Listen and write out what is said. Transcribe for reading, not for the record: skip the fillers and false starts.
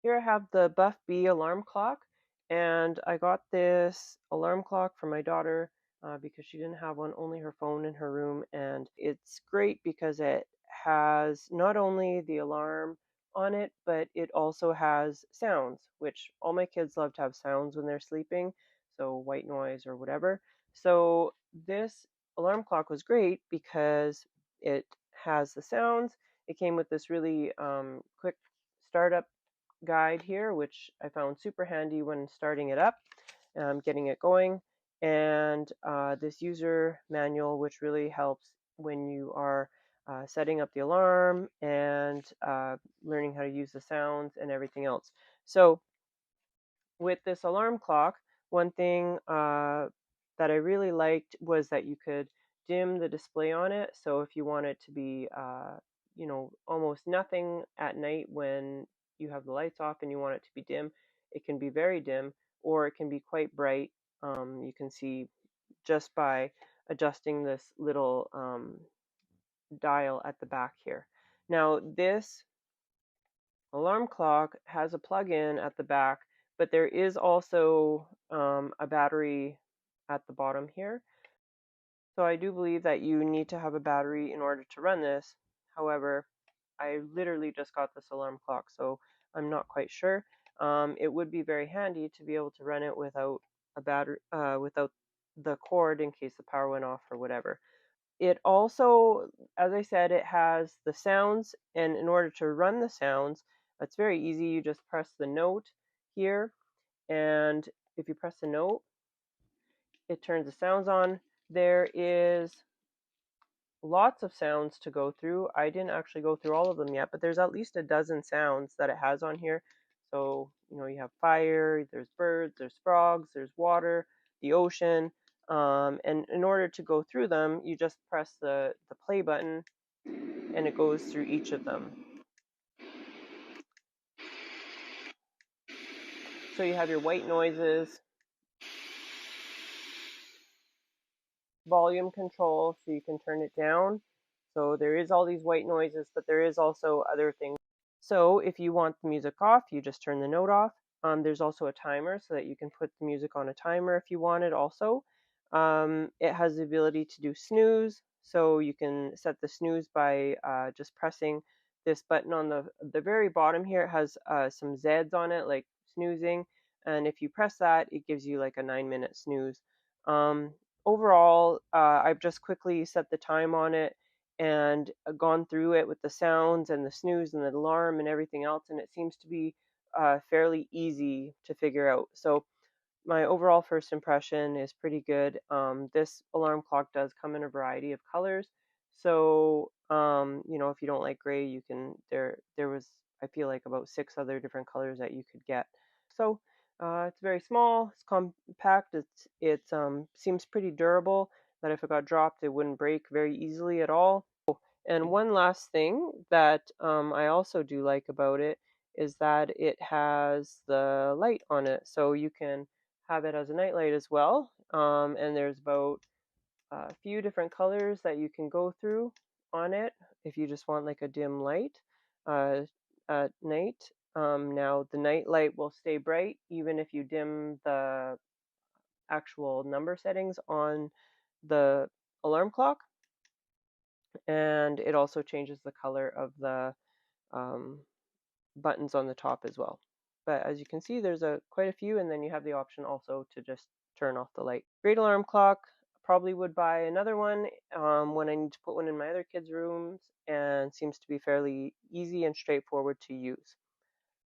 Here I have the Buffbee alarm clock, and I got this alarm clock for my daughter because she didn't have one, only her phone in her room. And it's great because it has not only the alarm on it, but it also has sounds, which all my kids love to have sounds when they're sleeping, so white noise or whatever. So this alarm clock was great because it has the sounds. It came with this really quick startup guide here, which I found super handy when starting it up, getting it going, and this user manual, which really helps when you are setting up the alarm and learning how to use the sounds and everything else. So with this alarm clock, one thing that I really liked was that you could dim the display on it. So if you want it to be, almost nothing at night when you have the lights off and you want it to be dim, it can be very dim, or it can be quite bright. You can see just by adjusting this little dial at the back here. Now, this alarm clock has a plug-in at the back, but there is also a battery at the bottom here. So I do believe that you need to have a battery in order to run this. However, I literally just got this alarm clock, so I'm not quite sure. It would be very handy to be able to run it without a battery, without the cord in case the power went off or whatever. It also, as I said, it has the sounds, and in order to run the sounds, it's very easy. You just press the note here, and if you press the note, it turns the sounds on. There is lots of sounds to go through. I didn't actually go through all of them yet, but there's at least a dozen sounds that it has on here. So, you have fire, there's birds, there's frogs, there's water, the ocean. And in order to go through them, you just press the play button and it goes through each of them. So you have your white noises, volume control, so you can turn it down. So there is all these white noises, but there is also other things. So if you want the music off, you just turn the note off. There's also a timer so that you can put the music on a timer if you want it also. It has the ability to do snooze, so you can set the snooze by just pressing this button on the very bottom here. It has some Z's on it, like snoozing, and if you press that, it gives you like a 9-minute snooze. Overall, I've just quickly set the time on it and gone through it with the sounds and the snooze and the alarm and everything else, and it seems to be fairly easy to figure out. So my overall first impression is pretty good. This alarm clock does come in a variety of colors, so if you don't like gray, you can. There was, I feel like, about 6 other different colors that you could get. So it's very small, it's compact, it seems pretty durable, that if it got dropped, it wouldn't break very easily at all. And one last thing that I also do like about it is that it has the light on it, so you can have it as a nightlight as well. And there's about a few different colors that you can go through on it if you just want like a dim light uh, at night. Now the night light will stay bright even if you dim the actual number settings on the alarm clock, and it also changes the color of the um, buttons on the top as well. But as you can see, there's quite a few, and then you have the option also to just turn off the light. Great alarm clock. Probably would buy another one when I need to put one in my other kids' rooms, and seems to be fairly easy and straightforward to use.